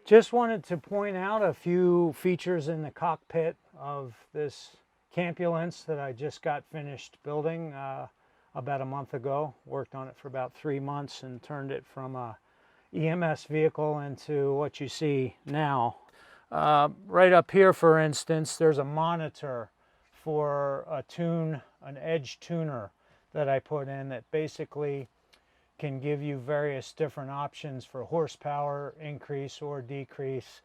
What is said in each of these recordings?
Just wanted to point out a few features in the cockpit of this Campulance that I just got finished building about a month ago. Worked on it for about 3 months and turned it from a EMS vehicle into what you see now. Right up here, for instance, there's a monitor for an edge tuner that I put in that basically can give you various different options for horsepower increase or decrease,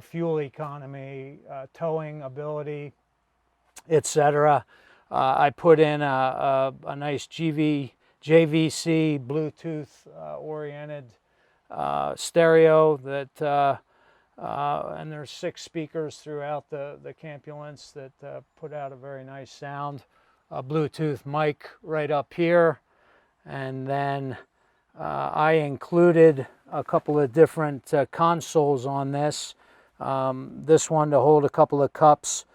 fuel economy, towing ability, etc. I put in a nice JVC Bluetooth oriented stereo that and there's 6 speakers throughout the Campulance that put out a very nice sound. A Bluetooth mic right up here. And then I included a couple of different consoles on this. This one to hold a couple of cups,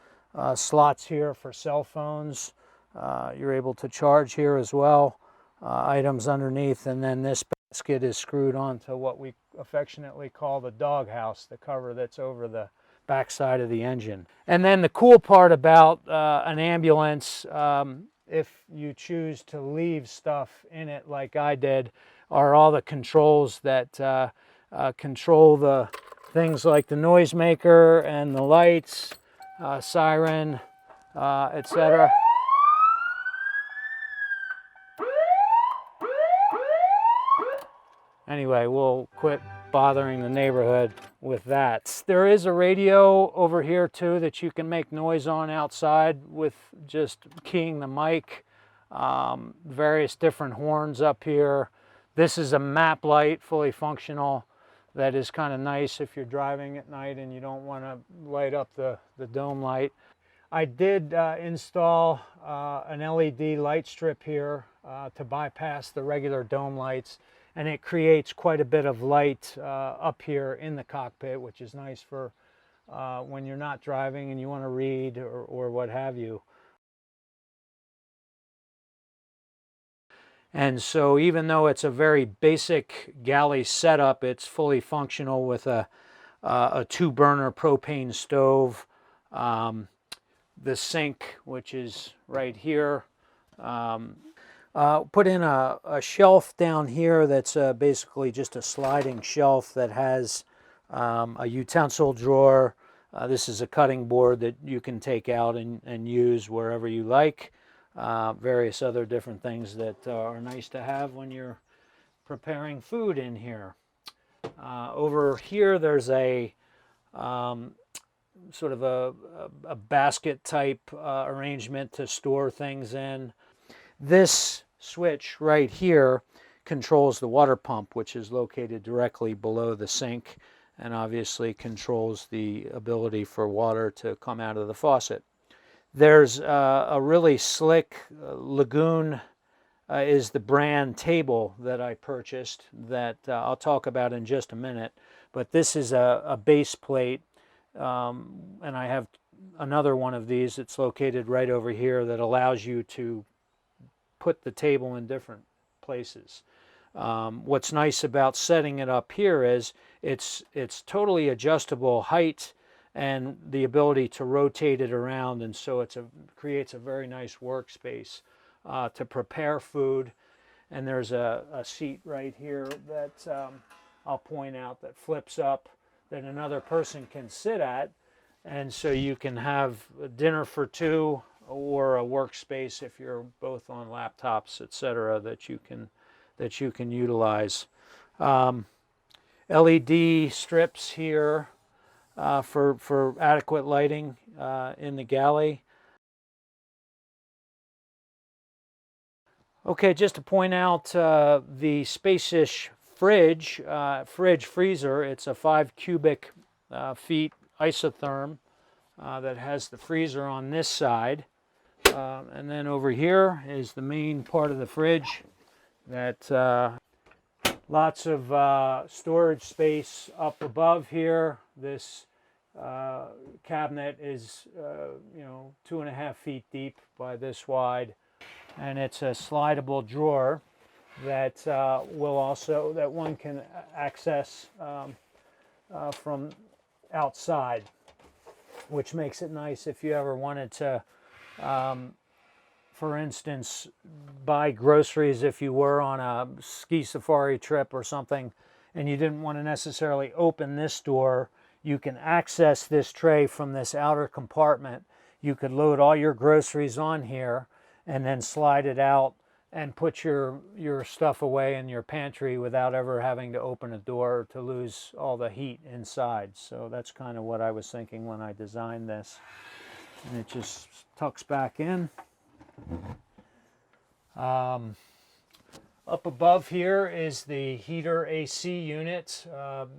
slots here for cell phones. You're able to charge here as well, items underneath, and then this basket is screwed onto what we affectionately call the doghouse, the cover that's over the backside of the engine. And then the cool part about an ambulance, if you choose to leave stuff in it like I did, are all the controls that control the things like the noisemaker and the lights, siren, etc. Anyway, we'll quit bothering the neighborhood with that. There is a radio over here too that you can make noise on outside with just keying the mic. Various different horns up here. This is a map light, fully functional, that is kind of nice if you're driving at night and you don't want to light up the dome light. I did install an LED light strip here to bypass the regular dome lights, and it creates quite a bit of light up here in the cockpit, which is nice for when you're not driving and you want to read or what have you. And so even though it's a very basic galley setup, it's fully functional with a 2-burner propane stove, the sink, which is right here. Put in a shelf down here that's basically just a sliding shelf that has a utensil drawer. This is a cutting board that you can take out and use wherever you like. Various other different things that are nice to have when you're preparing food in here. Over here there's a sort of a basket type arrangement to store things in. This switch right here controls the water pump, which is located directly below the sink, and obviously controls the ability for water to come out of the faucet. There's a really slick Lagoon is the brand table that I purchased that I'll talk about in just a minute. But this is a base plate, and I have another one of these that's located right over here that allows you to put the table in different places. What's nice about setting it up here is it's totally adjustable height and the ability to rotate it around, and so creates a very nice workspace to prepare food. And there's a seat right here that I'll point out that flips up that another person can sit at, and so you can have dinner for 2 or a workspace if you're both on laptops, etc., that you can utilize. LED strips here for adequate lighting in the galley. Okay, just to point out the spacious fridge, freezer. It's a 5 cubic feet isotherm that has the freezer on this side. And then over here is the main part of the fridge that lots of storage space up above here. This cabinet is 2.5 feet deep by this wide, and it's a slidable drawer that that one can access from outside, which makes it nice if you ever wanted to, for instance, buy groceries if you were on a ski safari trip or something and you didn't want to necessarily open this door. You can access this tray from this outer compartment. You could load all your groceries on here and then slide it out and put your stuff away in your pantry without ever having to open a door to lose all the heat inside. So that's kind of what I was thinking when I designed this. And it just tucks back in. Up above here is the heater AC unit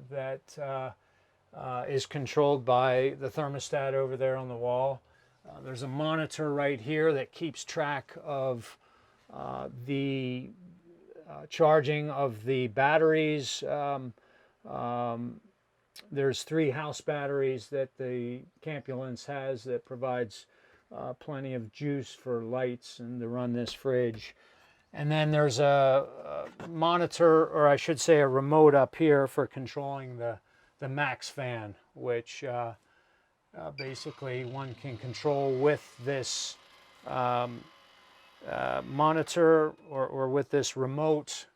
that is controlled by the thermostat over there on the wall. There's a monitor right here that keeps track of the charging of the batteries. There's 3 house batteries that the Campulance has that provides plenty of juice for lights and to run this fridge. And then there's a monitor, or I should say a remote up here for controlling the max fan, which basically one can control with this monitor or with this remote.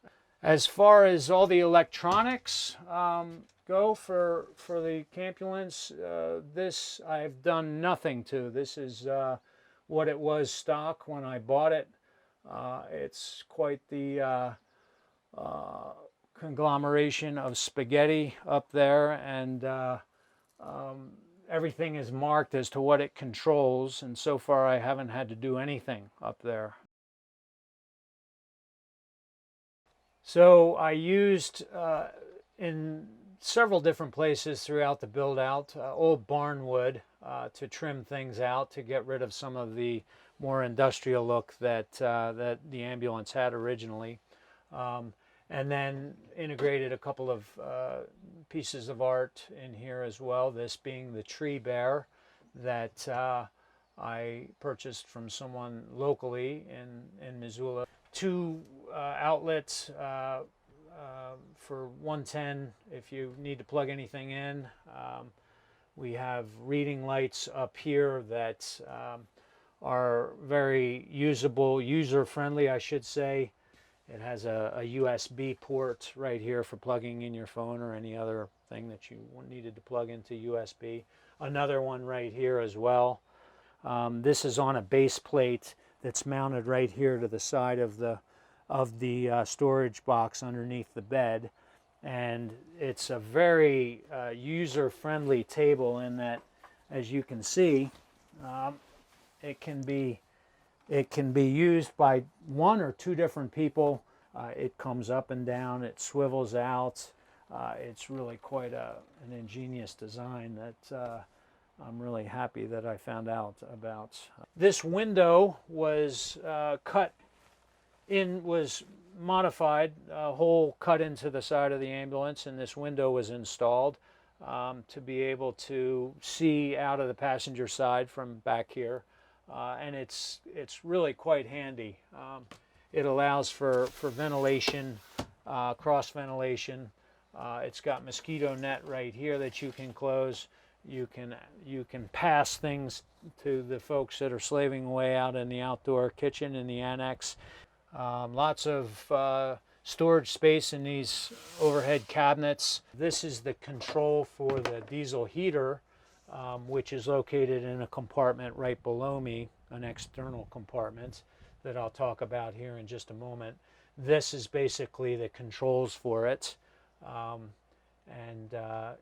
As far as all the electronics go for the Campulance, this I've done nothing to. This is what it was stock when I bought it. It's quite the conglomeration of spaghetti up there, and everything is marked as to what it controls, and so far I haven't had to do anything up there. So I used in several different places throughout the build out old barn wood to trim things out to get rid of some of the more industrial look that the Ambulance had originally, and then integrated a couple of pieces of art in here as well, this being the tree bear that I purchased from someone locally in Missoula. 2 outlets for 110 if you need to plug anything in. We have reading lights up here that are very usable, user-friendly, I should say. It has a USB port right here for plugging in your phone or any other thing that you needed to plug into USB. Another one right here as well. This is on a base plate that's mounted right here to the side of the storage box underneath the bed, and it's a very user-friendly table in that, as you can see, it can be used by 1 or 2 different people. It comes up and down, it swivels out. It's really quite an ingenious design that I'm really happy that I found out about. This window was was modified, a hole cut into the side of the Ambulance, and this window was installed to be able to see out of the passenger side from back here. And it's really quite handy. It allows for ventilation, cross ventilation. It's got mosquito net right here that you can close. You can pass things to the folks that are slaving away out in the outdoor kitchen in the annex. Lots of storage space in these overhead cabinets. This is the control for the diesel heater, which is located in a compartment right below me, an external compartment that I'll talk about here in just a moment. This is basically the controls for it, and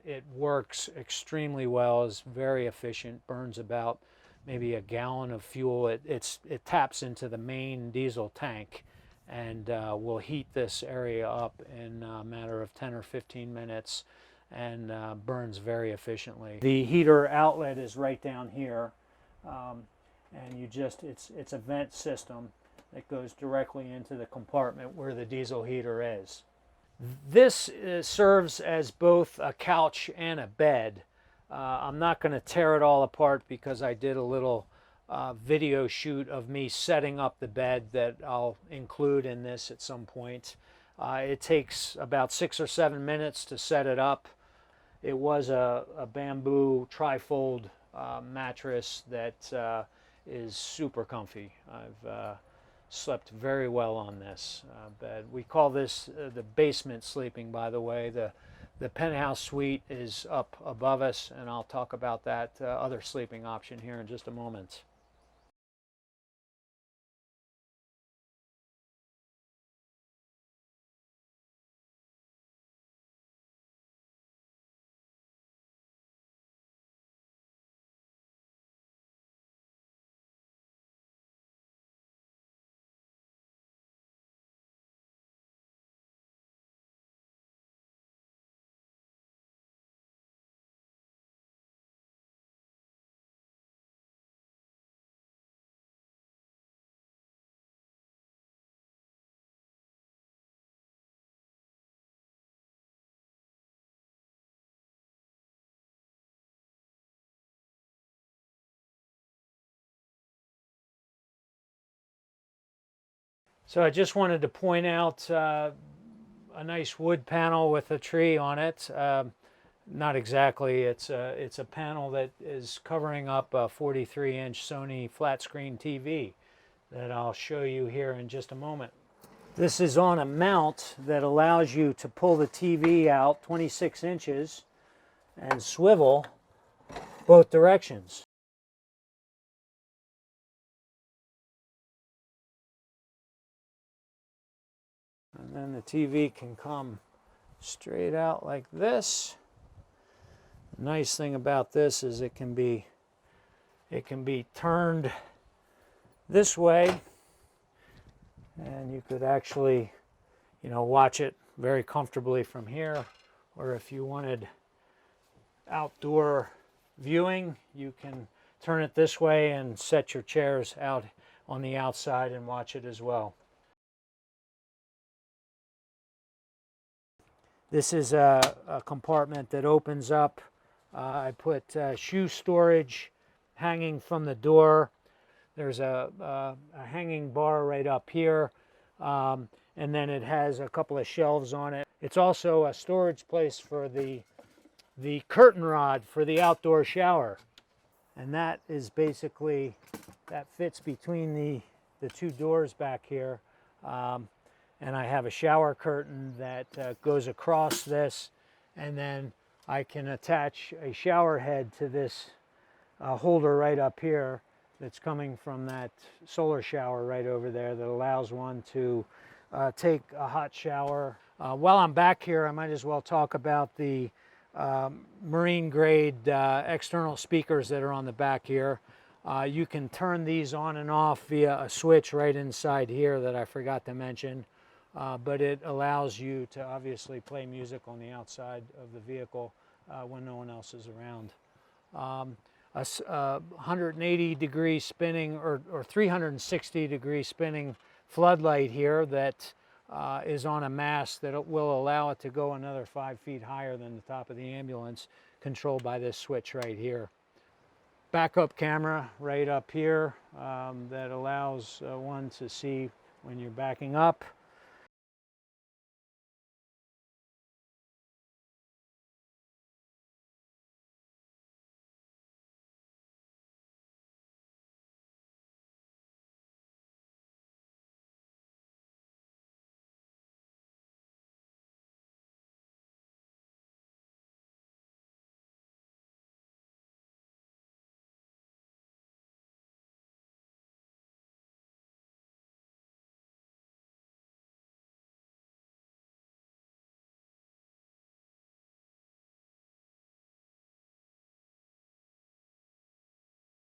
it works extremely well. It's very efficient, burns about maybe a gallon of fuel. It taps into the main diesel tank and will heat this area up in a matter of 10 or 15 minutes and burns very efficiently. The heater outlet is right down here, and it's a vent system that goes directly into the compartment where the diesel heater is. This serves as both a couch and a bed. I'm not going to tear it all apart because I did a little video shoot of me setting up the bed that I'll include in this at some point. It takes about 6 or 7 minutes to set it up, it was a bamboo trifold mattress that is super comfy. I've slept very well on this bed. We call this the basement sleeping, by the way. The penthouse suite is up above us, and I'll talk about that other sleeping option here in just a moment. So I just wanted to point out a nice wood panel with a tree on it. Not exactly. It's a panel that is covering up a 43-inch Sony flat screen TV that I'll show you here in just a moment. This is on a mount that allows you to pull the TV out 26 inches and swivel both directions. And then the TV can come straight out like this. The nice thing about this is it can be turned this way, and you could actually, watch it very comfortably from here. Or if you wanted outdoor viewing, you can turn it this way and set your chairs out on the outside and watch it as well. This is a compartment that opens up. I put shoe storage hanging from the door. There's a hanging bar right up here, and then it has a couple of shelves on it. It's also a storage place for the curtain rod for the outdoor shower. And that is basically, that fits between the two doors back here. And I have a shower curtain that goes across this, and then I can attach a shower head to this holder right up here that's coming from that solar shower right over there that allows one to take a hot shower. While I'm back here, I might as well talk about the marine grade external speakers that are on the back here. You can turn these on and off via a switch right inside here that I forgot to mention. But it allows you to obviously play music on the outside of the vehicle when no one else is around. A 180 degree spinning or 360 degree spinning floodlight here that is on a mast that will allow it to go another 5 feet higher than the top of the ambulance, controlled by this switch right here. Backup camera right up here that allows one to see when you're backing up.